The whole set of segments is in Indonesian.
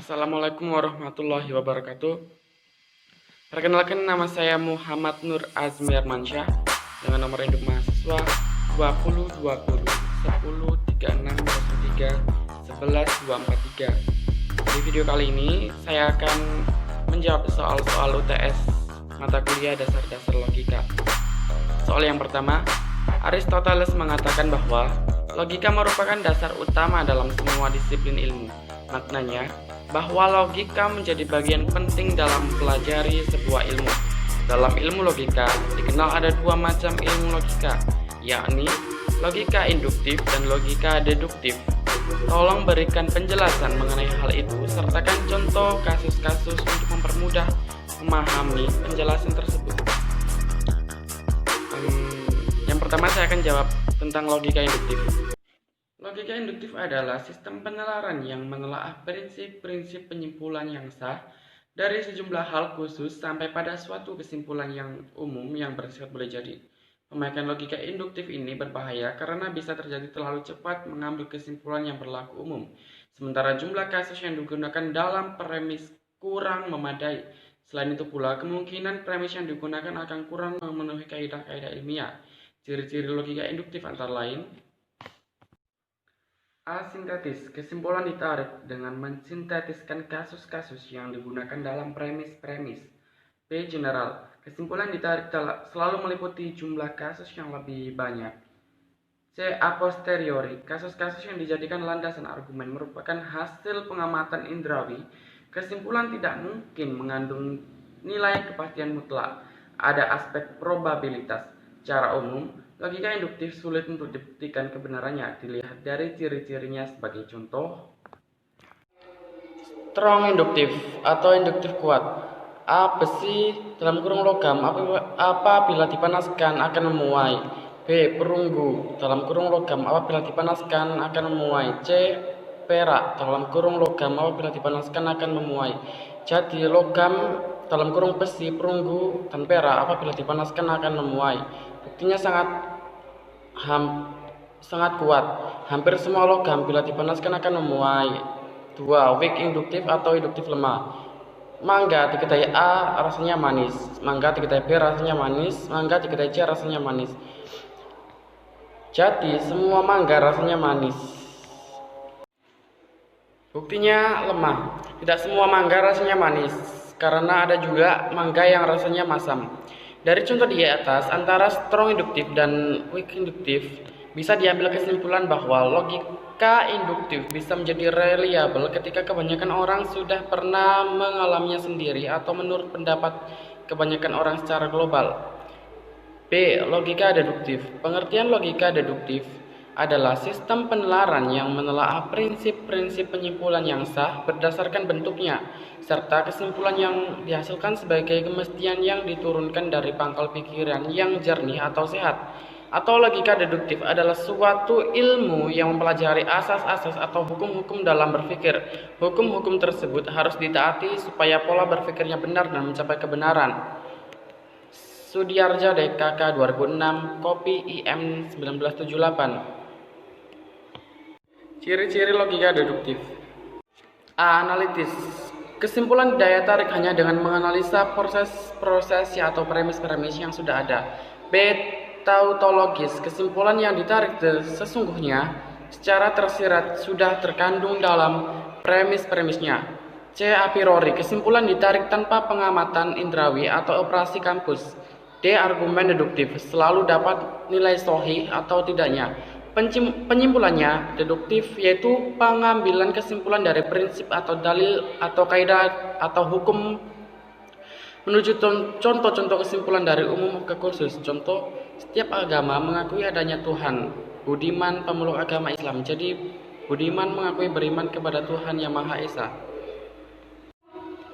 Assalamualaikum warahmatullahi wabarakatuh. Perkenalkan, nama saya Muhammad Nur Azmi Armansyah dengan nomor induk mahasiswa 2020 10 36 11 243. Di video kali ini saya akan menjawab soal-soal UTS mata kuliah dasar-dasar logika. Soal yang pertama, Aristoteles mengatakan bahwa logika merupakan dasar utama dalam semua disiplin ilmu. Maknanya, bahwa logika menjadi bagian penting dalam mempelajari sebuah ilmu. Dalam ilmu logika, dikenal ada dua macam ilmu logika, yakni logika induktif dan logika deduktif. Tolong berikan penjelasan mengenai hal itu, sertakan contoh kasus-kasus untuk mempermudah memahami penjelasan tersebut. Yang pertama saya akan jawab tentang logika induktif. Logika induktif adalah sistem penalaran yang menelaah prinsip-prinsip penyimpulan yang sah dari sejumlah hal khusus sampai pada suatu kesimpulan yang umum yang bersifat boleh jadi. Pemakaian logika induktif ini berbahaya karena bisa terjadi terlalu cepat mengambil kesimpulan yang berlaku umum, sementara jumlah kasus yang digunakan dalam premis kurang memadai. Selain itu pula, kemungkinan premis yang digunakan akan kurang memenuhi kaidah-kaidah ilmiah. Ciri-ciri logika induktif antara lain: A. Kesimpulan ditarik dengan mensintetiskan kasus-kasus yang digunakan dalam premis-premis. B. General, kesimpulan ditarik selalu meliputi jumlah kasus yang lebih banyak. C. A posteriori, kasus-kasus yang dijadikan landasan argumen merupakan hasil pengamatan indrawi. Kesimpulan tidak mungkin mengandung nilai kepastian mutlak. Ada aspek probabilitas. Secara umum, logika induktif sulit untuk dibuktikan kebenarannya, dilihat dari ciri-cirinya sebagai contoh. Strong induktif atau induktif kuat. A. Besi dalam kurung logam apabila dipanaskan akan memuai. B. Perunggu dalam kurung logam apabila dipanaskan akan memuai. C. Perak dalam kurung logam apabila dipanaskan akan memuai. Jadi logam dalam kurung besi, perunggu, dan perak apabila dipanaskan akan memuai. Buktinya sangat kuat. Hampir semua logam bila dipanaskan akan memuai. 2. Weak induktif atau induktif lemah. Mangga di kedai A rasanya manis, mangga di kedai B rasanya manis, mangga di kedai C rasanya manis. Jadi semua mangga rasanya manis. Buktinya lemah. Tidak semua mangga rasanya manis, karena ada juga mangga yang rasanya masam. Dari contoh di atas, antara strong induktif dan weak induktif, bisa diambil kesimpulan bahwa logika induktif bisa menjadi reliable ketika kebanyakan orang sudah pernah mengalaminya sendiri atau menurut pendapat kebanyakan orang secara global. B. Logika deduktif. Pengertian logika deduktif adalah sistem penalaran yang menelaah prinsip-prinsip penyimpulan yang sah berdasarkan bentuknya, serta kesimpulan yang dihasilkan sebagai kemestian yang diturunkan dari pangkal pikiran yang jernih atau sehat. Atau logika deduktif adalah suatu ilmu yang mempelajari asas-asas atau hukum-hukum dalam berpikir. Hukum-hukum tersebut harus ditaati supaya pola berpikirnya benar dan mencapai kebenaran. Sudiarja DKK 2006, Kopi IM 1978. Ciri-ciri logika deduktif. A. Analitis. Kesimpulan daya tarik hanya dengan menganalisa proses-proses atau premis-premis yang sudah ada. B. Tautologis. Kesimpulan yang ditarik sesungguhnya secara tersirat sudah terkandung dalam premis-premisnya. C. A priori. Kesimpulan ditarik tanpa pengamatan indrawi atau operasi kampus. D. Argumen deduktif. Selalu dapat nilai sahih atau tidaknya. Penyimpulannya deduktif, yaitu pengambilan kesimpulan dari prinsip atau dalil atau kaidah atau hukum menuju contoh-contoh kesimpulan dari umum ke khusus. Contoh, setiap agama mengakui adanya Tuhan. Budiman pemeluk agama Islam. Jadi budiman mengakui beriman kepada Tuhan Yang Maha Esa.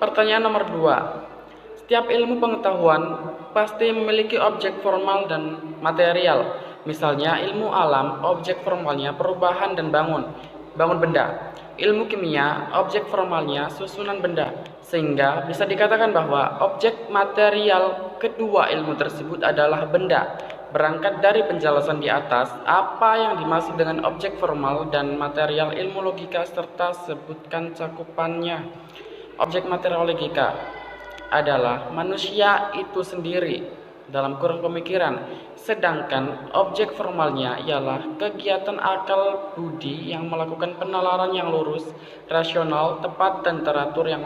Pertanyaan nomor 2. Setiap ilmu pengetahuan pasti memiliki objek formal dan material. Misalnya ilmu alam, objek formalnya perubahan dan bangun benda. Ilmu kimia, objek formalnya susunan benda. Sehingga bisa dikatakan bahwa objek material kedua ilmu tersebut adalah benda. Berangkat dari penjelasan di atas, apa yang dimaksud dengan objek formal dan material ilmu logika serta sebutkan cakupannya. Objek material logika adalah manusia itu sendiri dalam kurung pemikiran, sedangkan objek formalnya ialah kegiatan akal budi yang melakukan penalaran yang lurus, rasional, tepat, dan teratur yang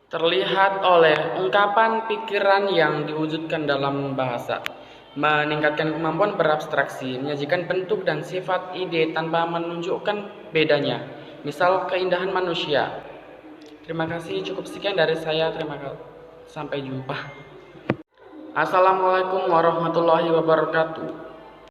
terlihat oleh ungkapan pikiran yang diwujudkan dalam bahasa. Meningkatkan kemampuan berabstraksi, menyajikan bentuk dan sifat ide tanpa menunjukkan bedanya. Misal keindahan manusia. Terima kasih, cukup sekian dari saya. Terima kasih. Sampai jumpa. Assalamualaikum warahmatullahi wabarakatuh.